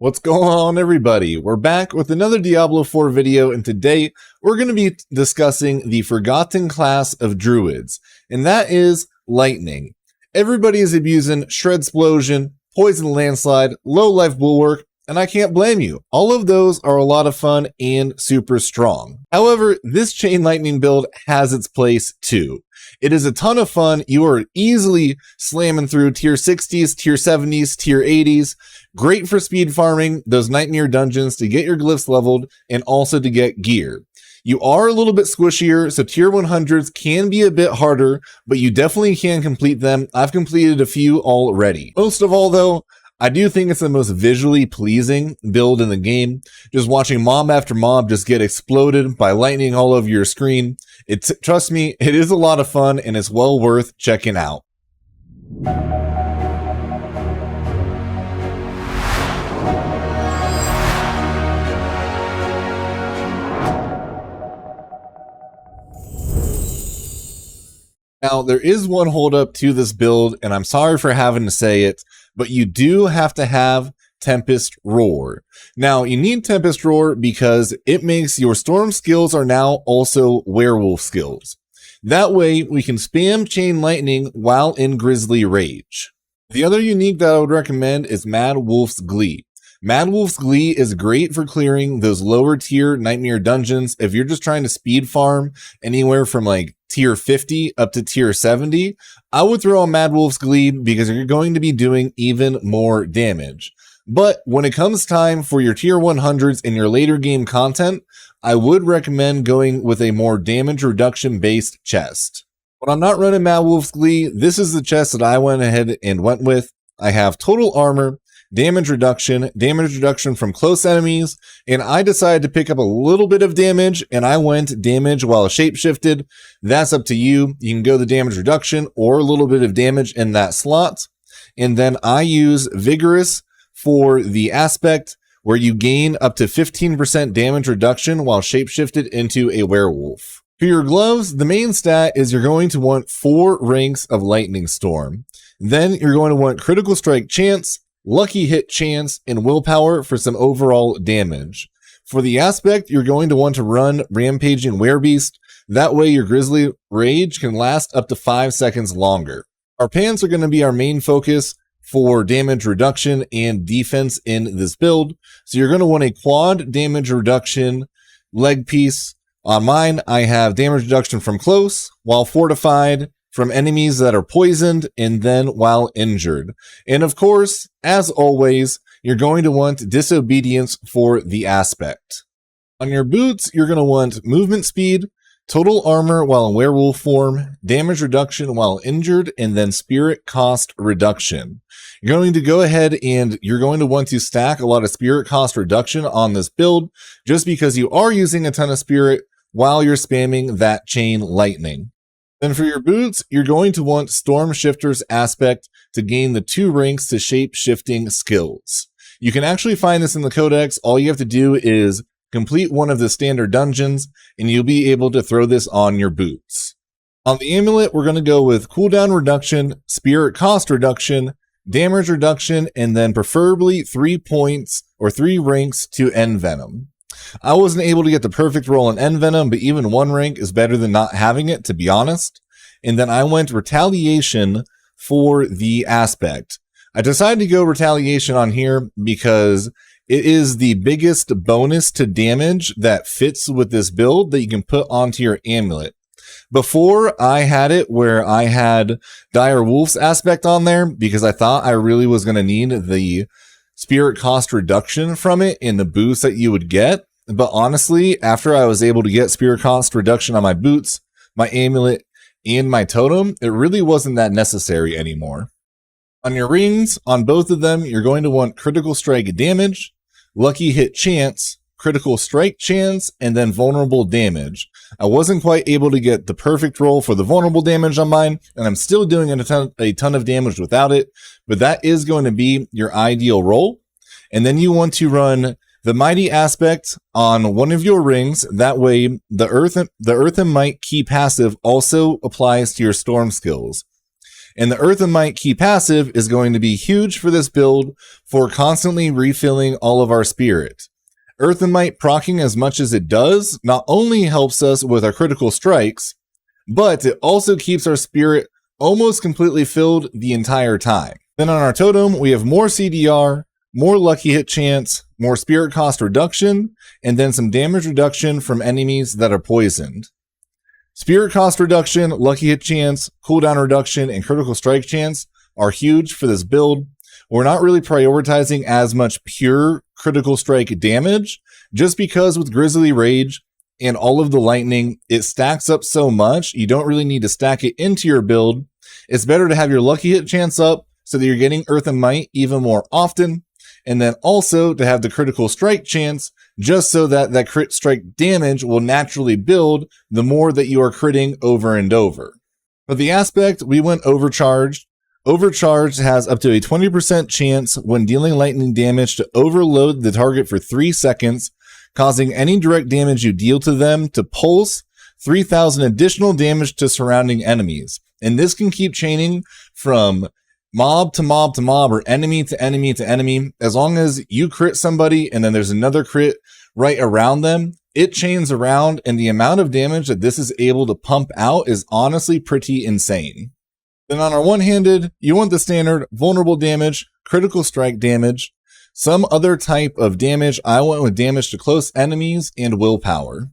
What's going on, everybody? We're back with another Diablo 4 video, and today we're going to be discussing the forgotten class of druids, and that is Lightning. Everybody is abusing Shredsplosion, Poison Landslide, Low Life Bulwark, and I can't blame you. All of those are a lot of fun and super strong. However, this Chain Lightning build has its place too. It is a ton of fun. You are easily slamming through tier 60s, tier 70s, tier 80s. Great for speed farming those nightmare dungeons to get your glyphs leveled and also to get gear. You are a little bit squishier, so tier 100s can be a bit harder, but you definitely can complete them. I've completed a few already. Most of all though, I do think it's the most visually pleasing build in the game. Just watching mob after mob just get exploded by lightning all over your screen. Trust me, it is a lot of fun and it's well worth checking out. Now, there is one holdup to this build, and I'm sorry for having to say it, but you do have to have Tempest Roar. Now, you need Tempest Roar because it makes your Storm skills are now also Werewolf skills. That way, we can spam Chain Lightning while in Grizzly Rage. The other unique that I would recommend is Mad Wolf's Glee. Mad Wolf's Glee is great for clearing those lower tier Nightmare dungeons. If you're just trying to speed farm anywhere from like tier 50 up to tier 70, I would throw on Mad Wolf's Glee because you're going to be doing even more damage. But when it comes time for your tier 100s and your later game content, I would recommend going with a more damage reduction based chest. When I'm not running Mad Wolf's Glee, this is the chest that I went ahead and went with. I have total armor, damage reduction from close enemies, and I decided to pick up a little bit of damage, and I went damage while shapeshifted. That's up to you. You can go the damage reduction or a little bit of damage in that slot. And then I use Vigorous for the aspect where you gain up to 15% damage reduction while shapeshifted into a werewolf. For your gloves, the main stat is you're going to want 4 ranks of Lightning Storm. Then you're going to want critical strike chance, lucky hit chance, and willpower for some overall damage. For the aspect, you're going to want to run Rampaging Werebeast. That way your Grizzly Rage can last up to 5 seconds longer. Our pants are going to be our main focus for damage reduction and defense in this build. So you're going to want a quad damage reduction leg piece. On mine, I have damage reduction from close, while fortified, from enemies that are poisoned, and then while injured. And of course, as always, you're going to want disobedience for the aspect. On your boots, you're going to want movement speed, total armor while in werewolf form, damage reduction while injured, and then spirit cost reduction. You're going to go ahead and you're going to want to stack a lot of spirit cost reduction on this build, just because you are using a ton of spirit while you're spamming that chain lightning. Then for your boots, you're going to want Storm Shifter's aspect to gain the 2 ranks to shape shifting skills. You can actually find this in the codex. All you have to do is complete one of the standard dungeons and you'll be able to throw this on your boots. On the amulet, we're going to go with cooldown reduction, spirit cost reduction, damage reduction, and then preferably 3 points or 3 ranks to Envenom. I wasn't able to get the perfect roll in Envenom, but even 1 rank is better than not having it, to be honest. And then I went Retaliation for the aspect. I decided to go Retaliation on here because it is the biggest bonus to damage that fits with this build that you can put onto your amulet. Before, I had it where I had Dire Wolf's aspect on there because I thought I really was going to need the spirit cost reduction from it in the boost that you would get. But honestly, after I was able to get spirit cost reduction on my boots, my amulet, and my totem, it really wasn't that necessary anymore. On your rings, on both of them, you're going to want critical strike damage, lucky hit chance, critical strike chance, and then vulnerable damage. I wasn't quite able to get the perfect roll for the vulnerable damage on mine, and I'm still doing a ton of damage without it, but that is going to be your ideal roll. And then you want to run the Mighty aspect on one of your rings. That way, the Earth and Might key passive also applies to your Storm skills. And the Earth and Might key passive is going to be huge for this build for constantly refilling all of our spirit. Earth and Might proccing as much as it does not only helps us with our critical strikes, but it also keeps our spirit almost completely filled the entire time. Then on our totem, we have more CDR, more lucky hit chance, more spirit cost reduction, and then some damage reduction from enemies that are poisoned. Spirit cost reduction, lucky hit chance, cooldown reduction, and critical strike chance are huge for this build. We're not really prioritizing as much pure critical strike damage, just because with Grizzly Rage and all of the lightning, it stacks up so much, you don't really need to stack it into your build. It's better to have your lucky hit chance up so that you're getting Earth and Might even more often, and then also to have the critical strike chance just so that that crit strike damage will naturally build the more that you are critting over and over. For the aspect, we went overcharged. Overcharged has up to a 20% chance when dealing lightning damage to overload the target for 3 seconds, causing any direct damage you deal to them to pulse 3,000 additional damage to surrounding enemies. And this can keep chaining from mob to mob to mob, or enemy to enemy to enemy. As long as you crit somebody and then there's another crit right around them, it chains around, and the amount of damage that this is able to pump out is honestly pretty insane. Then on our one-handed, you want the standard vulnerable damage, critical strike damage, some other type of damage. I went with damage to close enemies and willpower.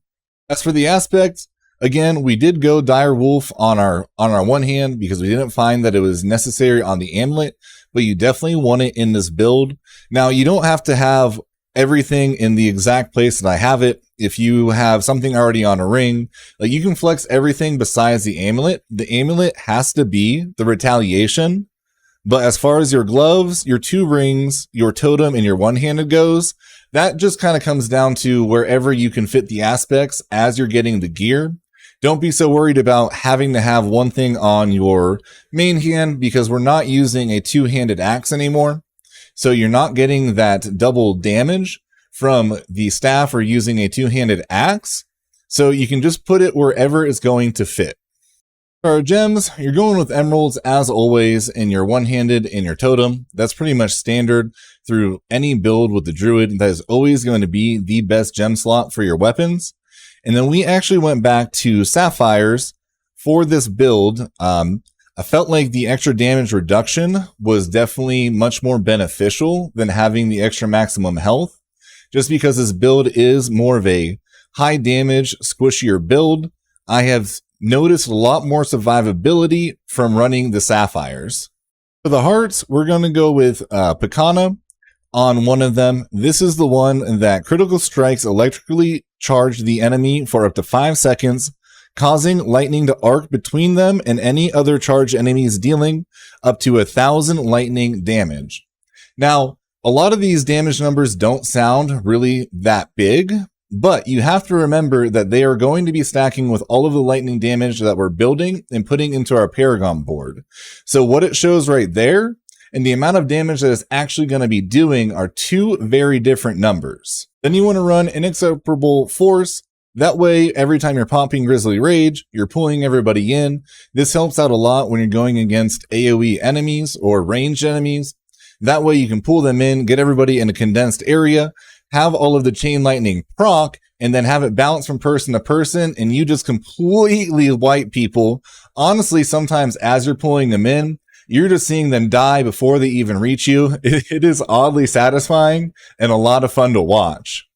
As for the aspect, again, we did go Dire Wolf on our one hand because we didn't find that it was necessary on the amulet, but you definitely want it in this build. Now, you don't have to have everything in the exact place that I have it. If you have something already on a ring, like, you can flex everything besides the amulet. The amulet has to be the retaliation. But as far as your gloves, your 2 rings, your totem, and your one-handed goes, that just kind of comes down to wherever you can fit the aspects as you're getting the gear. Don't be so worried about having to have one thing on your main hand, because we're not using a 2-handed axe anymore. So you're not getting that double damage from the staff or using a 2-handed axe. So you can just put it wherever it's going to fit. For our gems, you're going with emeralds as always in your one-handed and your totem. That's pretty much standard through any build with the druid. That is always going to be the best gem slot for your weapons. And then we actually went back to sapphires for this build. I felt like the extra damage reduction was definitely much more beneficial than having the extra maximum health, just because this build is more of a high damage, squishier build. I have noticed a lot more survivability from running the sapphires. For the hearts, we're going to go with Picana on one of them. This is the one that critical strikes electrically charge the enemy for up to 5 seconds, causing lightning to arc between them and any other charged enemies, dealing up to 1,000 lightning damage. Now, a lot of these damage numbers don't sound really that big, but you have to remember that they are going to be stacking with all of the lightning damage that we're building and putting into our Paragon board. So what it shows right there and the amount of damage that it's actually going to be doing are 2 very different numbers. Then you want to run Inexorable Force. That way, every time you're popping Grizzly Rage, you're pulling everybody in. This helps out a lot when you're going against AoE enemies or ranged enemies. That way you can pull them in, get everybody in a condensed area, have all of the chain lightning proc, and then have it bounce from person to person, and you just completely wipe people. Honestly, sometimes as you're pulling them in, you're just seeing them die before they even reach you. It is oddly satisfying and a lot of fun to watch.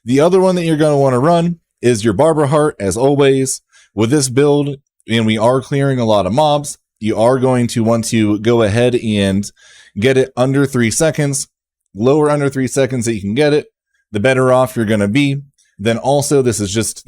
The other one that you're going to want to run is your Barber Heart, as always. With this build, and we are clearing a lot of mobs, you are going to want to go ahead and get it under 3 seconds. Lower under 3 seconds that you can get it, the better off you're going to be. Then also, this is just,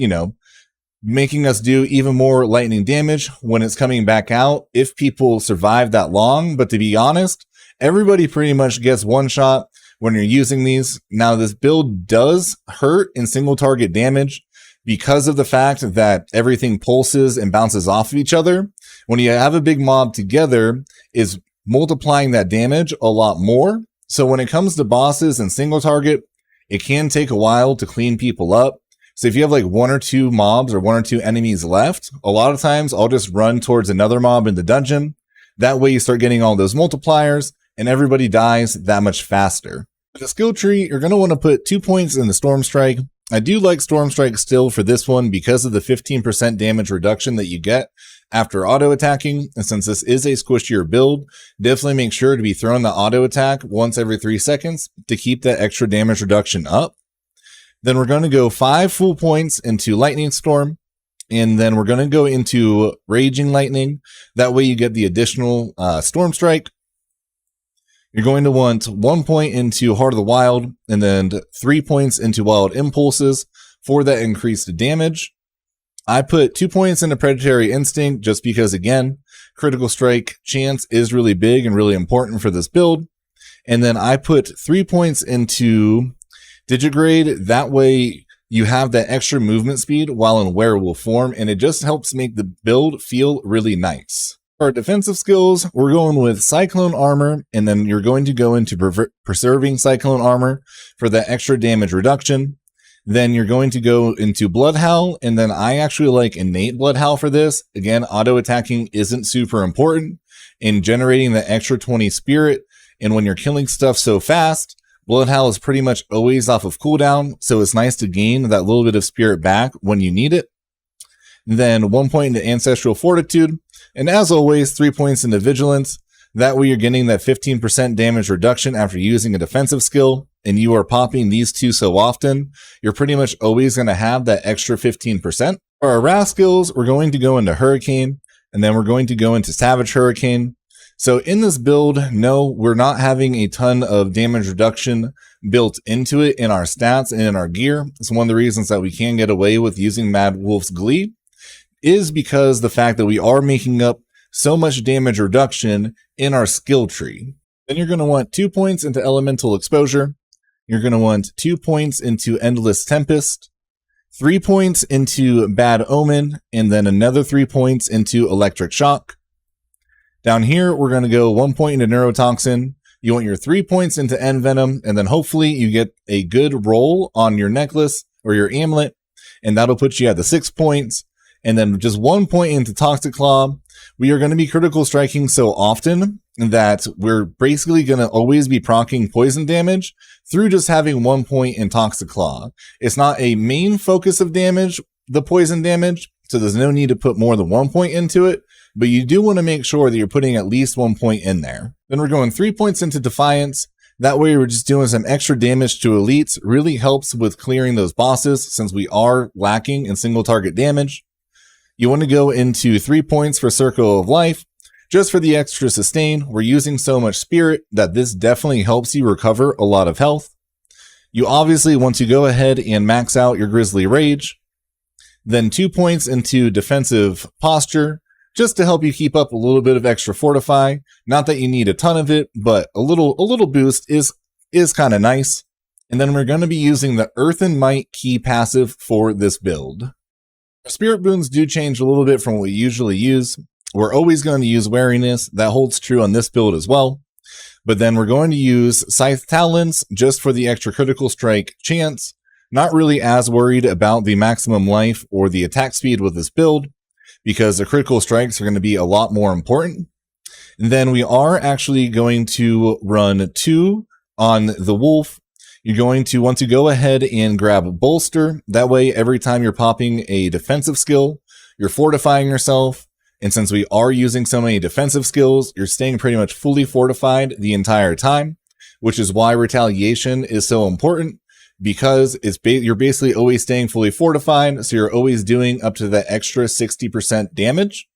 making us do even more lightning damage when it's coming back out if people survive that long. But to be honest, everybody pretty much gets one shot when you're using these. Now, this build does hurt in single target damage because of the fact that everything pulses and bounces off of each other. When you have a big mob together, is multiplying that damage a lot more. So when it comes to bosses and single target, it can take a while to clean people up. So if you have like 1 or 2 mobs or 1 or 2 enemies left, a lot of times I'll just run towards another mob in the dungeon, That way you start getting all those multipliers and everybody dies that much faster. For the skill tree, you're going to want to put 2 points in the Storm Strike. I do like Storm Strike still for this one because of the 15% damage reduction that you get after auto attacking. And since this is a squishier build, definitely make sure to be throwing the auto attack once every 3 seconds to keep that extra damage reduction up. Then we're going to go 5 full points into Lightning Storm. And then we're going to go into Raging Lightning. That way you get the additional Storm Strike. You're going to want 1 point into Heart of the Wild, and then 3 points into Wild Impulses for that increased damage. I put 2 points into Predatory Instinct just because, again, critical strike chance is really big and really important for this build. And then I put 3 points into Digigrade. That way you have that extra movement speed while in werewolf form, and it just helps make the build feel really nice. For our defensive skills, we're going with Cyclone Armor, and then you're going to go into Preserving Cyclone Armor for that extra damage reduction. Then you're going to go into Blood Howl, and then I actually like Innate Blood Howl for this. Again, auto attacking isn't super important in generating the extra 20 spirit, and when you're killing stuff so fast, Blood Howl is pretty much always off of cooldown, so it's nice to gain that little bit of spirit back when you need it. Then 1 point into Ancestral Fortitude, and as always, 3 points into Vigilance. That way you're getting that 15% damage reduction after using a defensive skill, and you are popping these two so often, you're pretty much always going to have that extra 15%. For our wrath skills, we're going to go into Hurricane, and then we're going to go into Savage Hurricane. So in this build, no, we're not having a ton of damage reduction built into it in our stats and in our gear. It's one of the reasons that we can get away with using Mad Wolf's Glee, is because the fact that we are making up so much damage reduction in our skill tree. Then you're going to want 2 points into Elemental Exposure. You're going to want 2 points into Endless Tempest, 3 points into Bad Omen, and then another 3 points into Electric Shock. Down here, we're going to go 1 point into Neurotoxin. You want your 3 points into Envenom, and then hopefully you get a good roll on your necklace or your amulet, and that'll put you at the 6 points. And then just 1 point into Toxic Claw. We are going to be critical striking so often that we're basically going to always be proccing poison damage through just having 1 point in Toxic Claw. It's not a main focus of damage, the poison damage, so there's no need to put more than 1 point into it, but you do want to make sure that you're putting at least 1 point in there. Then we're going 3 points into Defiance. That way we're just doing some extra damage to elites. Really helps with clearing those bosses since we are lacking in single target damage. You want to go into 3 points for Circle of Life, just for the extra sustain. We're using so much spirit that this definitely helps you recover a lot of health. You obviously want to go ahead and max out your Grizzly Rage. Then 2 points into Defensive Posture, just to help you keep up a little bit of extra Fortify. Not that you need a ton of it, but a little boost is kind of nice. And then we're going to be using the Earth and Might key passive for this build. Spirit boons do change a little bit from what we usually use. We're always going to use Wariness. That holds true on this build as well. But then we're going to use Scythe Talons just for the extra critical strike chance. Not really as worried about the maximum life or the attack speed with this build, because the critical strikes are going to be a lot more important. And then we are actually going to run 2 on the Wolf. You're going to want to go ahead and grab Bolster. That way, every time you're popping a defensive skill, you're fortifying yourself. And since we are using so many defensive skills, you're staying pretty much fully fortified the entire time, which is why Retaliation is so important, because you're basically always staying fully fortified. So you're always doing up to that extra 60% damage.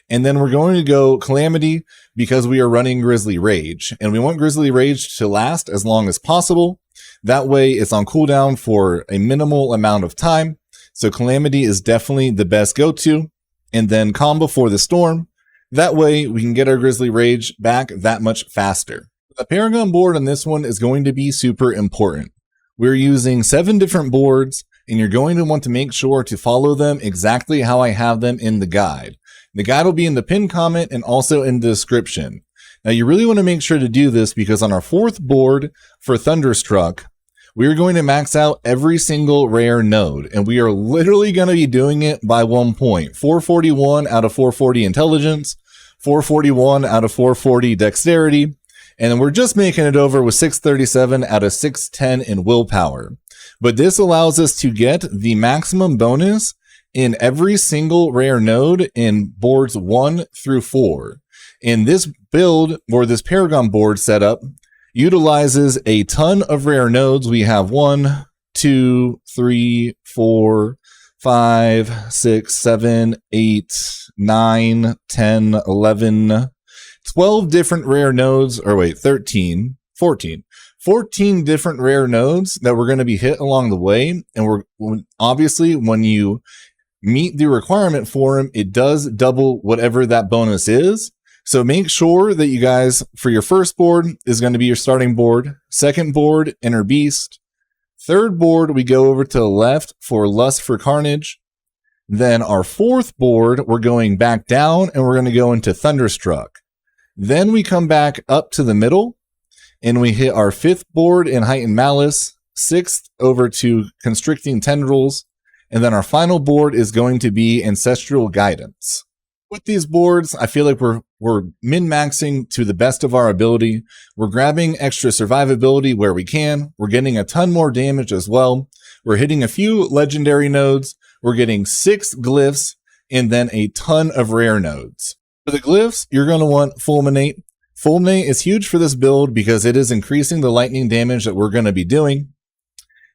And then we're going to go Calamity because we are running Grizzly Rage, and we want Grizzly Rage to last as long as possible. That way it's on cooldown for a minimal amount of time. So Calamity is definitely the best go-to. And then Calm Before the Storm. That way we can get our Grizzly Rage back that much faster. The Paragon board on this one is going to be super important. We're using 7 different boards, and you're going to want to make sure to follow them exactly how I have them in the guide. The guide will be in the pinned comment and also in the description. Now you really want to make sure to do this because on our 4th board for Thunderstruck, we are going to max out every single rare node, and we are literally going to be doing it by 1 point. 441 out of 440 intelligence, 441 out of 440 dexterity, and then we're just making it over with 637 out of 610 in willpower. But this allows us to get the maximum bonus in every single rare node in boards 1 through 4. And this build, or this Paragon board setup, utilizes a ton of rare nodes. We have 1, 2, 3, 4, 5, 6, 7, 8, 9, 10, 11, 12 different rare nodes, or wait, 13, 14. 14 different rare nodes that we're going to be hit along the way. And we're obviously, when you meet the requirement for them, it does double whatever that bonus is. So make sure that you guys, for your first board, is going to be your starting board. Second board, Inner Beast. Third board, we go over to the left for Lust for Carnage. Then our fourth board, we're going back down and we're going to go into Thunderstruck. Then we come back up to the middle and we hit our fifth board in Heightened Malice, sixth over to Constricting Tendrils, and then our final board is going to be Ancestral Guidance. With these boards, I feel like we're min-maxing to the best of our ability. We're grabbing extra survivability where we can. We're getting a ton more damage as well. We're hitting a few legendary nodes. We're getting 6 glyphs and then a ton of rare nodes. For the glyphs, you're going to want Fulminate. Fulminate is huge for this build because it is increasing the lightning damage that we're going to be doing.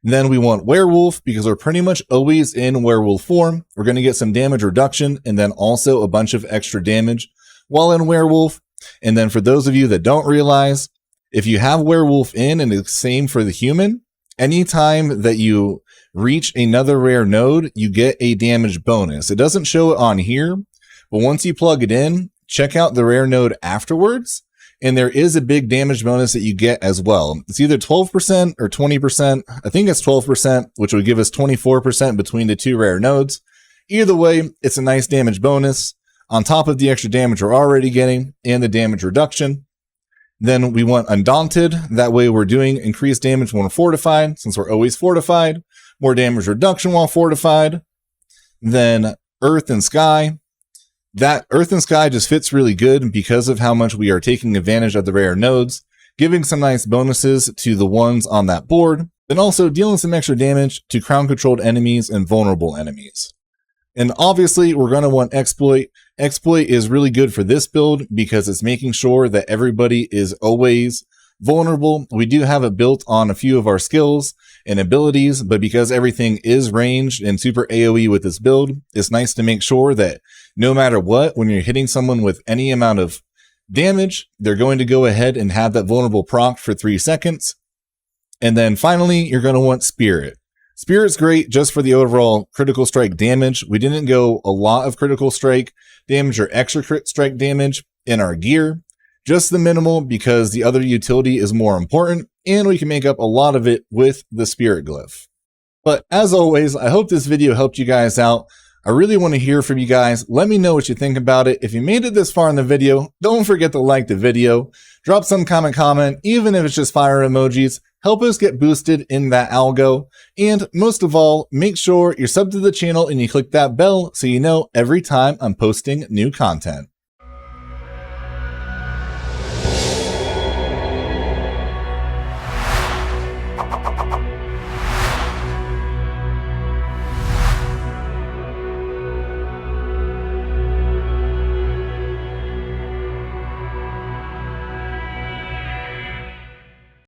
And then we want Werewolf because we're pretty much always in werewolf form. We're going to get some damage reduction and then also a bunch of extra damage while in werewolf. And then for those of you that don't realize, if you have werewolf in and it's same for the human, anytime that you reach another rare node, you get a damage bonus. It doesn't show it on here, but once you plug it in, check out the rare node afterwards. And there is a big damage bonus that you get as well. It's either 12% or 20%. I think it's 12%, which would give us 24% between the two rare nodes. Either way, it's a nice damage bonus on top of the extra damage we're already getting and the damage reduction. Then we want Undaunted. That way we're doing increased damage when we're fortified, since we're always fortified. More damage reduction while fortified. Then Earth and Sky. That Earth and Sky just fits really good because of how much we are taking advantage of the rare nodes, giving some nice bonuses to the ones on that board, then also dealing some extra damage to crown-controlled enemies and vulnerable enemies. And obviously, we're going to want Exploit. Exploit is really good for this build because it's making sure that everybody is always vulnerable. We do have it built on a few of our skills and abilities, but because everything is ranged and super AoE with this build, it's nice to make sure that no matter what, when you're hitting someone with any amount of damage, they're going to go ahead and have that vulnerable proc for 3 seconds. And then finally, you're going to want Spirit. Spirit's great just for the overall critical strike damage. We didn't go a lot of critical strike damage or extra crit strike damage in our gear. Just the minimal because the other utility is more important, and we can make up a lot of it with the Spirit Glyph. But as always, I hope this video helped you guys out. I really want to hear from you guys. Let me know what you think about it. If you made it this far in the video, don't forget to like the video. Drop some comment, even if it's just fire emojis. Help us get boosted in that algo. And most of all, make sure you're subbed to the channel and you click that bell so you know every time I'm posting new content.